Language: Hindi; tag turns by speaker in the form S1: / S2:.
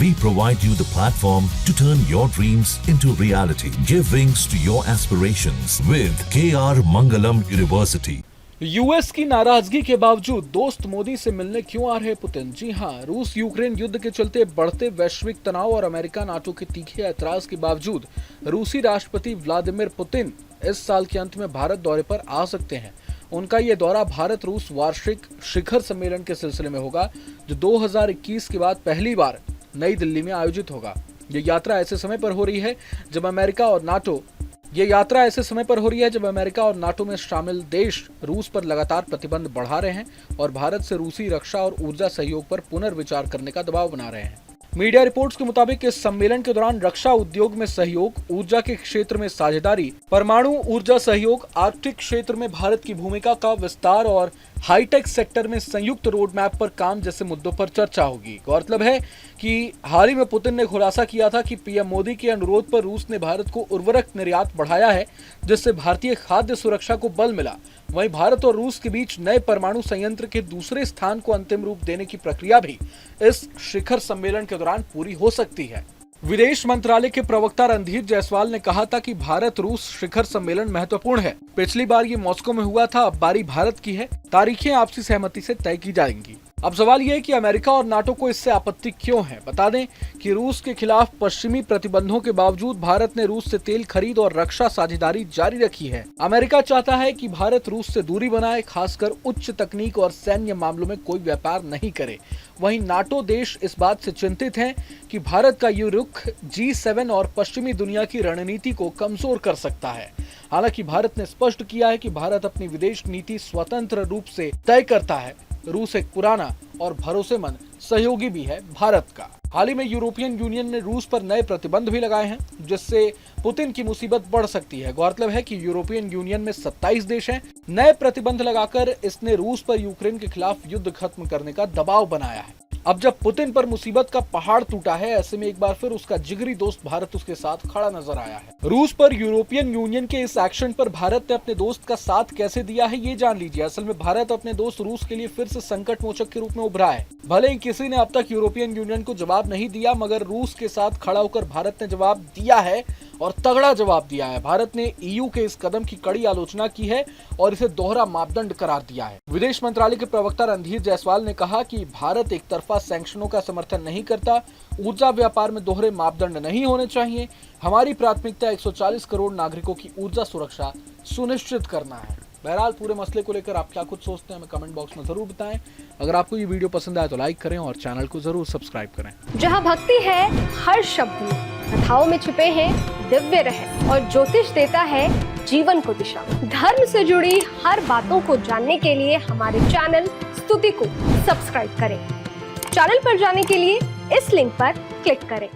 S1: We provide you the platform to turn your dreams into reality. Give wings to your aspirations with KR Mangalam University.
S2: US की नाराजगी के बावजूद दोस्त मोदी से मिलने क्यों आ रहे पुतिन? जी हां, रूस यूक्रेन युद्ध के चलते बढ़ते वैश्विक तनाव और अमेरिका नाटो के तीखे ऐतराज के बावजूद रूसी राष्ट्रपति व्लादिमीर पुतिन इस साल के अंत में भारत दौरे पर आ सकते हैं। उनका ये दौरा भारत रूस वार्षिक शिखर सम्मेलन के सिलसिले में होगा, जो 2021 के बाद पहली बार नई दिल्ली में आयोजित होगा। ये यात्रा ऐसे समय पर हो रही है जब अमेरिका और नाटो में शामिल देश रूस पर लगातार प्रतिबंध बढ़ा रहे हैं और भारत से रूसी रक्षा और ऊर्जा सहयोग पर पुनर्विचार करने का दबाव बना रहे हैं। मीडिया रिपोर्ट्स के मुताबिक इस सम्मेलन के दौरान रक्षा उद्योग में सहयोग, ऊर्जा के क्षेत्र में साझेदारी, परमाणु ऊर्जा सहयोग, आर्कटिक क्षेत्र में भारत की भूमिका का विस्तार और हाईटेक सेक्टर में संयुक्त रोड मैप पर काम जैसे मुद्दों पर चर्चा होगी। गौरतलब है कि हाल ही में पुतिन ने खुलासा किया था कि पीएम मोदी के अनुरोध पर रूस ने भारत को उर्वरक निर्यात बढ़ाया है, जिससे भारतीय खाद्य सुरक्षा को बल मिला। वहीं भारत और रूस के बीच नए परमाणु संयंत्र के दूसरे स्थान को अंतिम रूप देने की प्रक्रिया भी इस शिखर सम्मेलन के दौरान पूरी हो सकती है। विदेश मंत्रालय के प्रवक्ता रणधीर जायसवाल ने कहा था कि भारत रूस शिखर सम्मेलन महत्वपूर्ण है। पिछली बार ये मॉस्को में हुआ था, अब बारी भारत की है। तारीखें आपसी सहमति से तय की जाएंगी। अब सवाल यह है कि अमेरिका और नाटो को इससे आपत्ति क्यों है। बता दें कि रूस के खिलाफ पश्चिमी प्रतिबंधों के बावजूद भारत ने रूस से तेल खरीद और रक्षा साझेदारी जारी रखी है। अमेरिका चाहता है कि भारत रूस से दूरी बनाए, खासकर उच्च तकनीक और सैन्य मामलों में कोई व्यापार नहीं करे। वहीं नाटो देश इस बात से चिंतित हैं कि भारत का ये रुख G7 और पश्चिमी दुनिया की रणनीति को कमजोर कर सकता है। हालांकि भारत ने स्पष्ट किया है कि भारत अपनी विदेश नीति स्वतंत्र रूप से तय करता है। रूस एक पुराना और भरोसेमंद सहयोगी भी है भारत का। हाल ही में यूरोपियन यूनियन ने रूस पर नए प्रतिबंध भी लगाए हैं, जिससे पुतिन की मुसीबत बढ़ सकती है। गौरतलब है कि यूरोपियन यूनियन में 27 देश हैं। नए प्रतिबंध लगाकर इसने रूस पर यूक्रेन के खिलाफ युद्ध खत्म करने का दबाव बनाया है। अब जब पुतिन पर मुसीबत का पहाड़ टूटा है, ऐसे में एक बार फिर उसका जिगरी दोस्त भारत उसके साथ खड़ा नजर आया है। रूस पर यूरोपियन यूनियन के इस एक्शन पर भारत ने अपने दोस्त का साथ कैसे दिया है, ये जान लीजिए। असल में भारत अपने दोस्त रूस के लिए फिर से संकट मोचक के रूप में उभरा है। भले ही किसी ने अब तक यूरोपियन यूनियन को जवाब नहीं दिया, मगर रूस के साथ खड़ा होकर भारत ने जवाब दिया है और तगड़ा जवाब दिया है। भारत ने EU के इस कदम की कड़ी आलोचना की है और इसे दोहरा मापदंड करार दिया है। विदेश मंत्रालय के प्रवक्ता रणधीर जायसवाल ने कहा कि भारत एक तरफा सैंक्शनों का समर्थन नहीं करता। ऊर्जा व्यापार में दोहरे मापदंड नहीं होने चाहिए। हमारी प्राथमिकता 140 करोड़ नागरिकों की ऊर्जा सुरक्षा सुनिश्चित करना है। बहरहाल पूरे मसले को लेकर आप क्या कुछ सोचते हैं, हमें कमेंट बॉक्स में जरूर बताएं। अगर आपको ये वीडियो पसंद आए तो लाइक करें और चैनल को जरूर सब्सक्राइब करें।
S3: जहां भक्ति है हर शब्द में, कथाओं में छिपे हैं दिव्य रहस्य और ज्योतिष देता है जीवन को दिशा। धर्म से जुड़ी हर बातों को जानने के लिए हमारे चैनल स्तुति को सब्सक्राइब करें। चैनल पर जाने के लिए इस लिंक पर क्लिक करें।